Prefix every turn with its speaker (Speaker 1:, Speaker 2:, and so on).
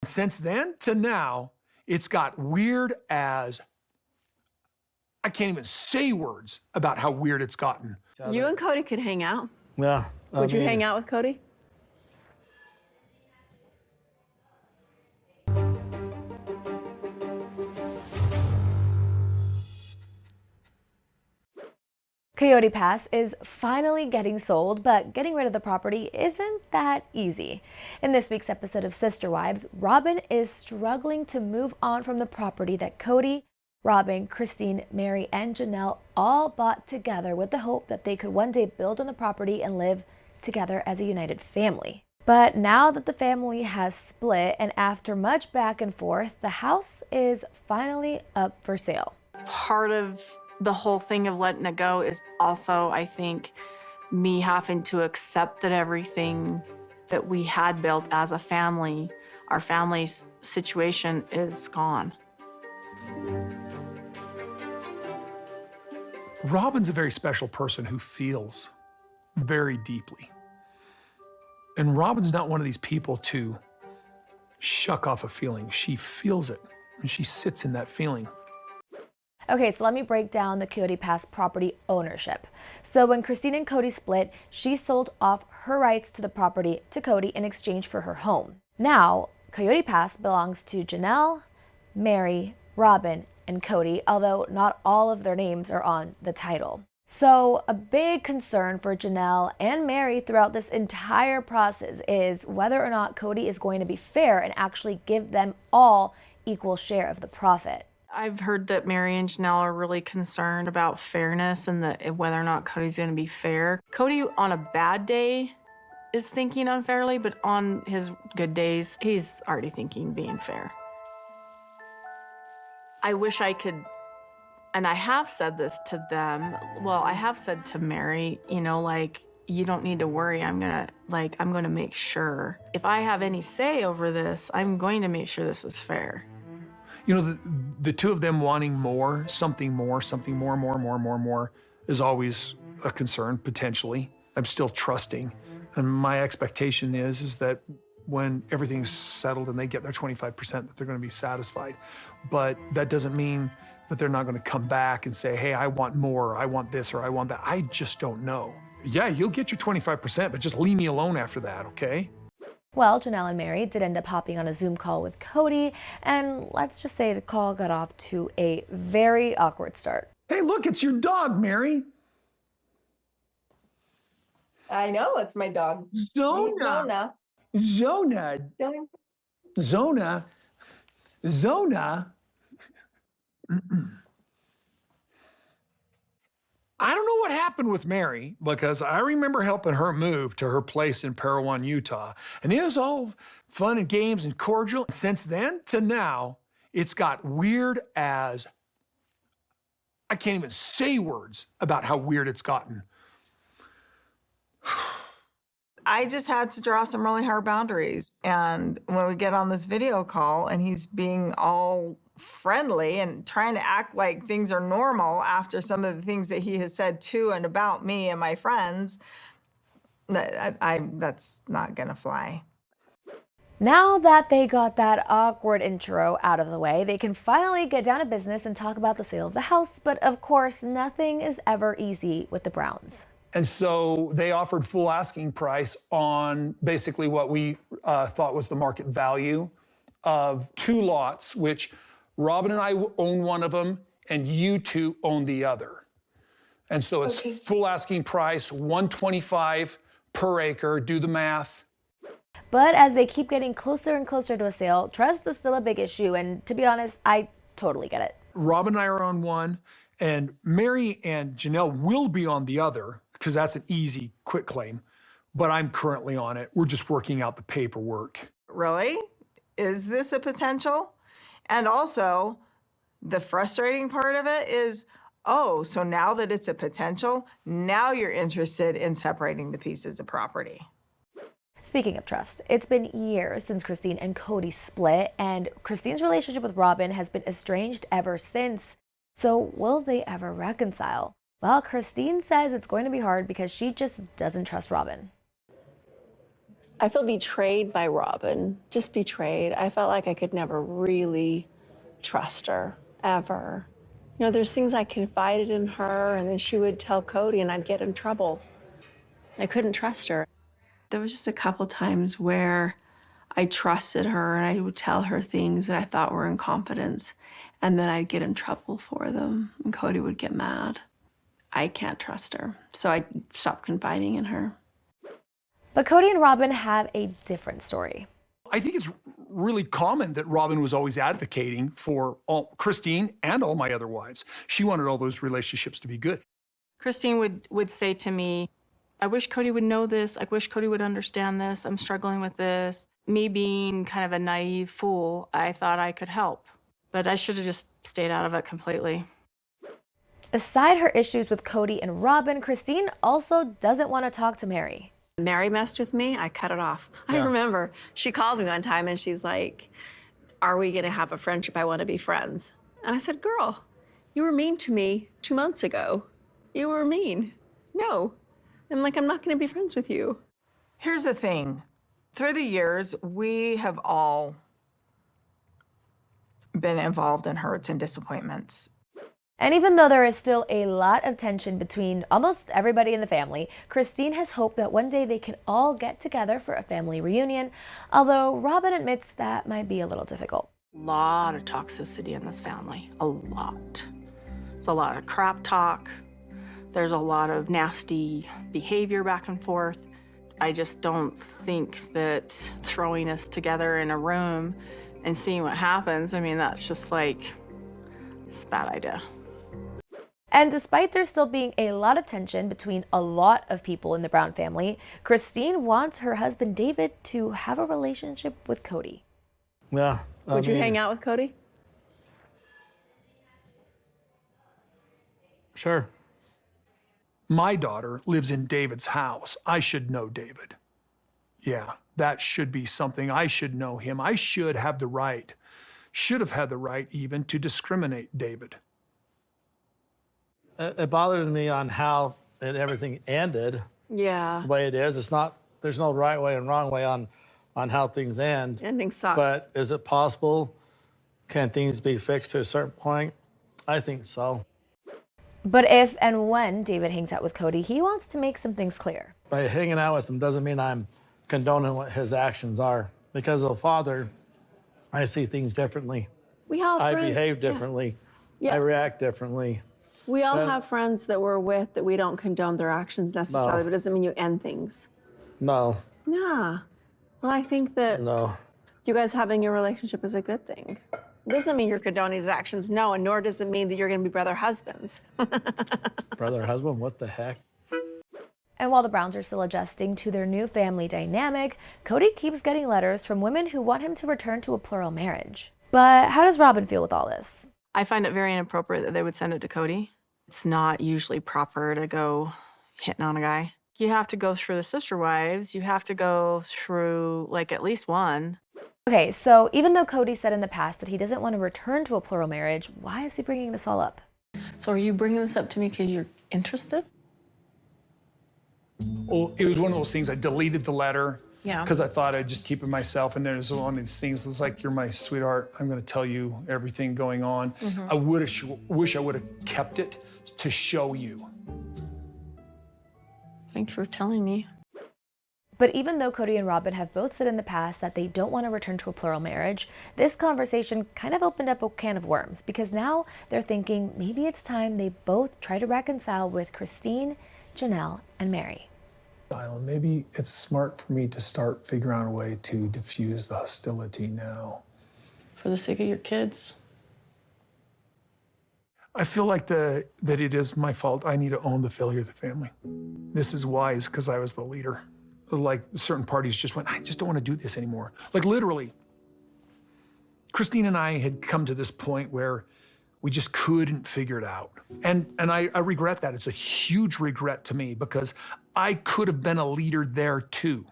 Speaker 1: Since then to now, it's got weird as, I can't even say words about how weird it's gotten.
Speaker 2: You and Kody could hang out.
Speaker 3: Yeah.
Speaker 2: Would you hang out with Kody?
Speaker 4: Coyote Pass is finally getting sold, but getting rid of the property isn't that easy. In this week's episode of Sister Wives, Robyn is struggling to move on from the property that Kody, Robyn, Christine, Mary, and Janelle all bought together with the hope that they could one day build on the property and live together as a united family. But now that the family has split and after much back and forth, the house is finally up for sale.
Speaker 5: Part of the whole thing of letting it go is also, I think, me having to accept that everything that we had built as a family, our family's situation is gone.
Speaker 1: Robyn's a very special person who feels very deeply. And Robyn's not one of these people to shuck off a feeling. She feels it, and she sits in that feeling.
Speaker 4: Okay, so let me break down the Coyote Pass property ownership. So when Christine and Kody split, she sold off her rights to the property to Kody in exchange for her home. Now, Coyote Pass belongs to Janelle, Mary, Robyn, and Kody, although not all of their names are on the title. So a big concern for Janelle and Mary throughout this entire process is whether or not Kody is going to be fair and actually give them all equal share of the profit.
Speaker 5: I've heard that Mary and Janelle are really concerned about fairness and whether or not Cody's going to be fair. Kody, on a bad day, is thinking unfairly, but on his good days, he's already thinking being fair. I wish I could, and I have said this to them, well, I have said to Mary, you know, like, you don't need to worry, I'm gonna make sure. If I have any say over this, I'm going to make sure this is fair.
Speaker 1: You know, the two of them wanting more, something more, is always a concern, potentially. I'm still trusting. And my expectation is that when everything's settled and they get their 25%, that they're gonna be satisfied. But that doesn't mean that they're not gonna come back and say, hey, I want more, I want this, or I want that. I just don't know. Yeah, you'll get your 25%, but just leave me alone after that, okay?
Speaker 4: Well, Janelle and Mary did end up hopping on a Zoom call with Kody, and let's just say the call got off to a very awkward start.
Speaker 1: Hey, look, it's your dog, Mary.
Speaker 2: I know, it's my dog.
Speaker 1: Zona. I don't know what happened with Mary, because I remember helping her move to her place in Parowan, Utah, and it was all fun and games and cordial. Since then to now, it's got weird as, I can't even say words about how weird it's gotten.
Speaker 6: I just had to draw some really hard boundaries. And when we get on this video call and he's being all friendly and trying to act like things are normal after some of the things that he has said to and about me and my friends, that's not gonna fly.
Speaker 4: Now that they got that awkward intro out of the way, they can finally get down to business and talk about the sale of the house. But of course, nothing is ever easy with the Browns.
Speaker 1: And so they offered full asking price on basically what we thought was the market value of 2 lots, which Robyn and I own one of them, and you two own the other. And so it's full asking price, $125 per acre, do the math.
Speaker 4: But as they keep getting closer and closer to a sale, trust is still a big issue, and to be honest, I totally get it.
Speaker 1: Robyn and I are on one, and Mary and Janelle will be on the other, because that's an easy, quick claim, but I'm currently on it. We're just working out the paperwork.
Speaker 6: Really? Is this a potential? And also, the frustrating part of it is, oh, so now that it's a potential, now you're interested in separating the pieces of property.
Speaker 4: Speaking of trust, it's been years since Christine and Kody split, and Christine's relationship with Robyn has been estranged ever since. So will they ever reconcile? Well, Christine says it's going to be hard because she just doesn't trust Robyn.
Speaker 2: I feel betrayed by Robyn, just betrayed. I felt like I could never really trust her, ever. You know, there's things I confided in her, and then she would tell Kody, and I'd get in trouble. I couldn't trust her. There was just a couple times where I trusted her, and I would tell her things that I thought were in confidence, and then I'd get in trouble for them, and Kody would get mad. I can't trust her, so I stopped confiding in her.
Speaker 4: But Kody and Robyn have a different story.
Speaker 1: I think it's really common that Robyn was always advocating for Christine and all my other wives. She wanted all those relationships to be good.
Speaker 5: Christine would say to me, I wish Kody would know this. I wish Kody would understand this. I'm struggling with this. Me being kind of a naive fool, I thought I could help. But I should have just stayed out of it completely.
Speaker 4: Aside her issues with Kody and Robyn, Christine also doesn't want to talk to Mary.
Speaker 2: Mary messed with me, I cut it off. I remember she called me one time and she's like, are we gonna have a friendship? I wanna be friends. And I said, girl, you were mean to me 2 months ago. You were mean. No. I'm like, I'm not gonna be friends with you.
Speaker 6: Here's the thing. Through the years, we have all been involved in hurts and disappointments.
Speaker 4: And even though there is still a lot of tension between almost everybody in the family, Christine has hoped that one day they can all get together for a family reunion, although Robyn admits that might be a little difficult.
Speaker 5: A lot of toxicity in this family, a lot. It's a lot of crap talk. There's a lot of nasty behavior back and forth. I just don't think that throwing us together in a room and seeing what happens, I mean, that's just like, it's a bad idea.
Speaker 4: And despite there still being a lot of tension between a lot of people in the Brown family, Christine wants her husband David to have a relationship with Kody.
Speaker 3: Yeah.
Speaker 2: Would you hang out with Kody?
Speaker 3: Sure.
Speaker 1: My daughter lives in David's house. I should know David. Yeah, that should be something. I should know him. I should have the right, should have had the right even to discriminate David.
Speaker 3: It bothers me on how everything ended
Speaker 2: Yeah.
Speaker 3: the way it is. It's not, there's no right way and wrong way on how things end.
Speaker 2: Ending sucks.
Speaker 3: But is it possible? Can things be fixed to a certain point? I think so.
Speaker 4: But if and when David hangs out with Kody, he wants to make some things clear.
Speaker 3: By hanging out with him doesn't mean I'm condoning what his actions are. Because of a father, I see things differently.
Speaker 2: We all have
Speaker 3: I
Speaker 2: friends.
Speaker 3: behave differently.
Speaker 2: Yeah.
Speaker 3: I react differently.
Speaker 2: We all
Speaker 3: But-
Speaker 2: have friends that we're with that we don't condone their actions necessarily,
Speaker 3: No.
Speaker 2: but it doesn't mean you end things.
Speaker 3: No,
Speaker 2: Yeah. Well, I think that
Speaker 3: no.
Speaker 2: you guys having your relationship is a good thing. Doesn't mean you're condoning his actions, no, and nor does it mean that you're going to be brother husbands.
Speaker 3: Brother, husband, what the heck?
Speaker 4: And while the Browns are still adjusting to their new family dynamic, Kody keeps getting letters from women who want him to return to a plural marriage. But how does Robyn feel with all this?
Speaker 5: I find it very inappropriate that they would send it to Kody. It's not usually proper to go hitting on a guy. You have to go through the sister wives. You have to go through like at least one.
Speaker 4: Okay, so even though Kody said in the past that he doesn't want to return to a plural marriage, why is he bringing this all up?
Speaker 5: So are you bringing this up to me because you're interested?
Speaker 1: Well, it was one of those things. I deleted the letter
Speaker 5: Yeah.
Speaker 1: because I thought I'd just keep it myself. And there's one of these things. It's like, you're my sweetheart. I'm going to tell you everything going on. I wish I would have kept it to show you.
Speaker 5: Thanks for telling me.
Speaker 4: But even though Kody and Robyn have both said in the past that they don't want to return to a plural marriage, this conversation kind of opened up a can of worms because now they're thinking maybe it's time they both try to reconcile with Christine, Janelle, and Mary.
Speaker 1: Maybe it's smart for me to start figuring out a way to diffuse the hostility now.
Speaker 5: For the sake of your kids.
Speaker 1: I feel like that it is my fault. I need to own the failure of the family. This is wise because I was the leader. Like certain parties just went, I just don't want to do this anymore. Like literally, Christine and I had come to this point where we just couldn't figure it out. And I regret that. It's a huge regret to me because I could have been a leader there too.